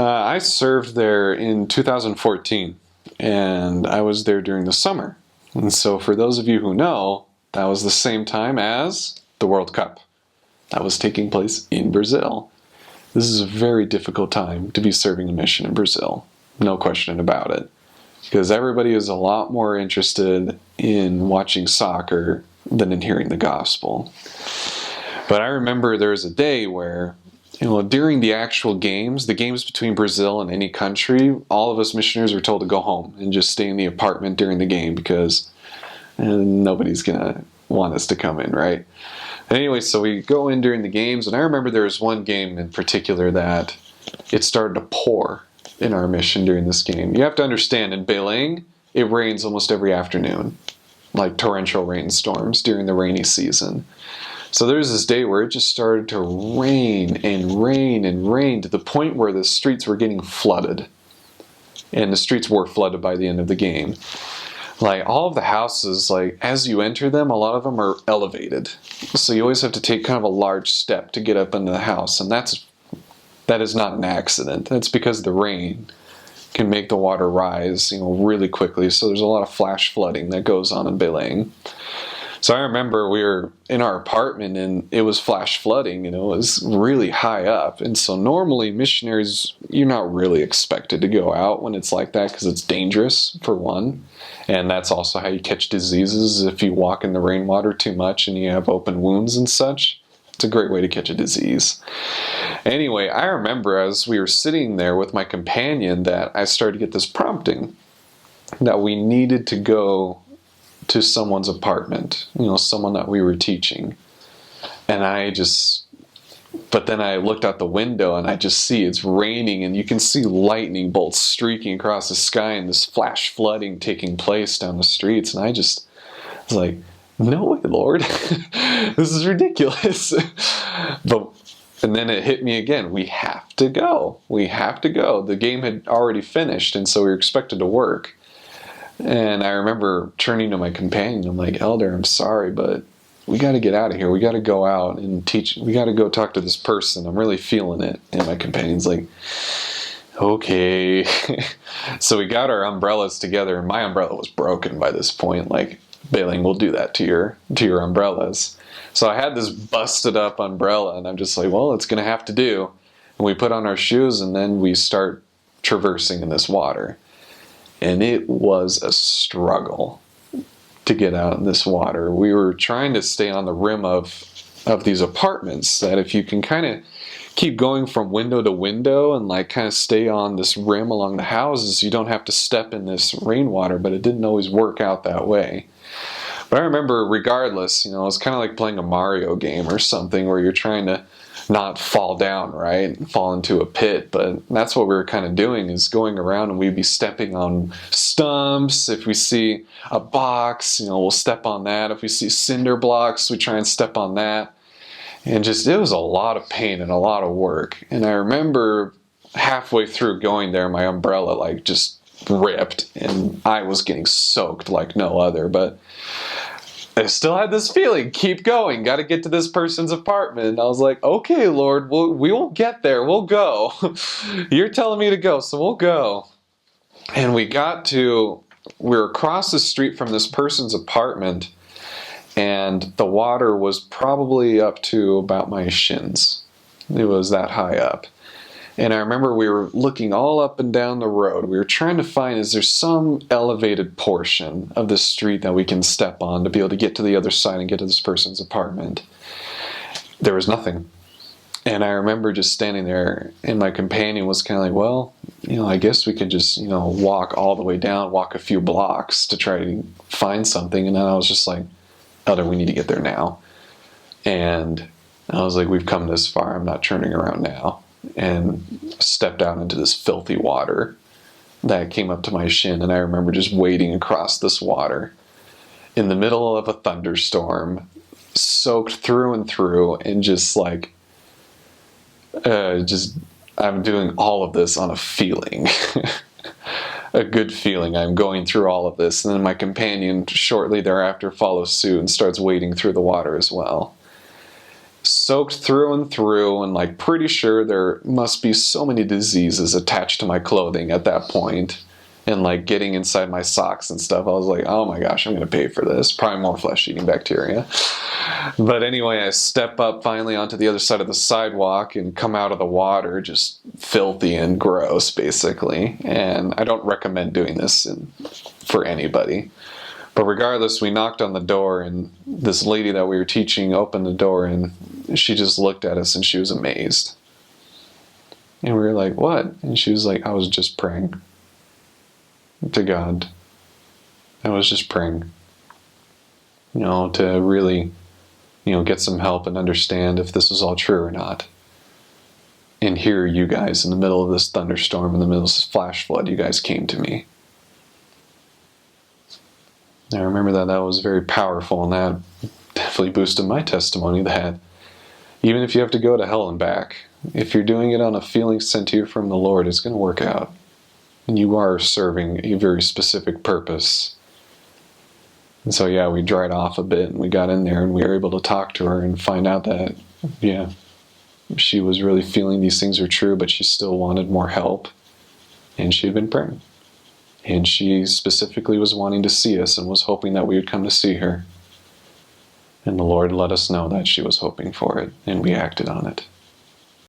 I served there in 2014, and I was there during the summer. And so, for those of you who know, that was the same time as the World Cup. That was taking place in Brazil. This is a very difficult time to be serving a mission in Brazil, no question about it, because everybody is a lot more interested in watching soccer than in hearing the gospel. But I remember there was a day where, during the actual games, the games between Brazil and any country, all of us missionaries were told to go home and just stay in the apartment during the game because nobody's going to want us to come in, right? Anyway, so we go in during the games, and I remember there was one game in particular that it started to pour in our mission during this game. You have to understand, in Belém, it rains almost every afternoon, like torrential rainstorms during the rainy season. So there was this day where it just started to rain and rain and rain to the point where the streets were getting flooded. And the streets were flooded by the end of the game. Like, all of the houses, like, as you enter them, a lot of them are elevated. So you always have to take kind of a large step to get up into the house. And that is not an accident. That's because the rain can make the water rise, really quickly. So there's a lot of flash flooding that goes on in Belém. So I remember we were in our apartment and it was flash flooding, it was really high up. And so normally missionaries, you're not really expected to go out when it's like that because it's dangerous, for one. And that's also how you catch diseases. If you walk in the rainwater too much and you have open wounds and such, it's a great way to catch a disease. Anyway, I remember as we were sitting there with my companion that I started to get this prompting that we needed to go to someone's apartment, someone that we were teaching. And but then I looked out the window and I just see it's raining and you can see lightning bolts streaking across the sky and this flash flooding taking place down the streets. And I was like, no way, Lord, this is ridiculous. And then it hit me again. We have to go. We have to go. The game had already finished, and so we were expected to work. And I remember turning to my companion. I'm like, Elder, I'm sorry, but we got to get out of here. We got to go out and teach. We got to go talk to this person. I'm really feeling it. And my companion's like, okay. So we got our umbrellas together, and my umbrella was broken by this point. Like, Belém will do that to your umbrellas. So I had this busted up umbrella, and I'm just like, well, it's going to have to do. And we put on our shoes, and then we start traversing in this water. And it was a struggle to get out in this water. We were trying to stay on the rim of these apartments, that if you can kind of keep going from window to window and like kind of stay on this rim along the houses, you don't have to step in this rainwater, but it didn't always work out that way. But I remember, regardless, it was kind of like playing a Mario game or something where you're trying to not fall down, right? Fall into a pit. But that's what we were kind of doing, is going around and we'd be stepping on stumps. If we see a box, we'll step on that. If we see cinder blocks, we try and step on that. And it was a lot of pain and a lot of work. And I remember halfway through going there, my umbrella just ripped and I was getting soaked like no other. But I still had this feeling, keep going, got to get to this person's apartment. And I was like, okay, Lord, we will get there, we'll go. You're telling me to go, so we'll go. And we were across the street from this person's apartment, and the water was probably up to about my shins. It was that high up. And I remember we were looking all up and down the road. We were trying to find, is there some elevated portion of the street that we can step on to be able to get to the other side and get to this person's apartment? There was nothing. And I remember just standing there, and my companion was kind of like, well, I guess we could just, walk all the way down, walk a few blocks to try to find something. And then I was just like, Elder, we need to get there now. And I was like, we've come this far, I'm not turning around now. And stepped out into this filthy water that came up to my shin. And I remember just wading across this water in the middle of a thunderstorm, soaked through and through, and I'm doing all of this on a feeling, a good feeling. I'm going through all of this. And then my companion shortly thereafter follows suit and starts wading through the water as well. soaked through and through, and like pretty sure there must be so many diseases attached to my clothing at that point, and like getting inside my socks and stuff. I was like, oh my gosh, I'm gonna pay for this. Probably more flesh-eating bacteria. But anyway, I step up finally onto the other side of the sidewalk and come out of the water just filthy and gross, basically. And I don't recommend doing this for anybody. But regardless, we knocked on the door, and this lady that we were teaching opened the door, and she just looked at us and she was amazed. And we were like, what? And she was like, I was just praying to God. I was just praying, to really, get some help and understand if this was all true or not. And here are you guys in the middle of this thunderstorm, in the middle of this flash flood, you guys came to me. I remember that was very powerful, and that definitely boosted my testimony that even if you have to go to hell and back, if you're doing it on a feeling sent to you from the Lord, it's going to work out. And you are serving a very specific purpose. And so, yeah, we dried off a bit, and we got in there, and we were able to talk to her and find out that, she was really feeling these things are true, but she still wanted more help. And she had been praying. And she specifically was wanting to see us and was hoping that we would come to see her. And the Lord let us know that she was hoping for it, and we acted on it.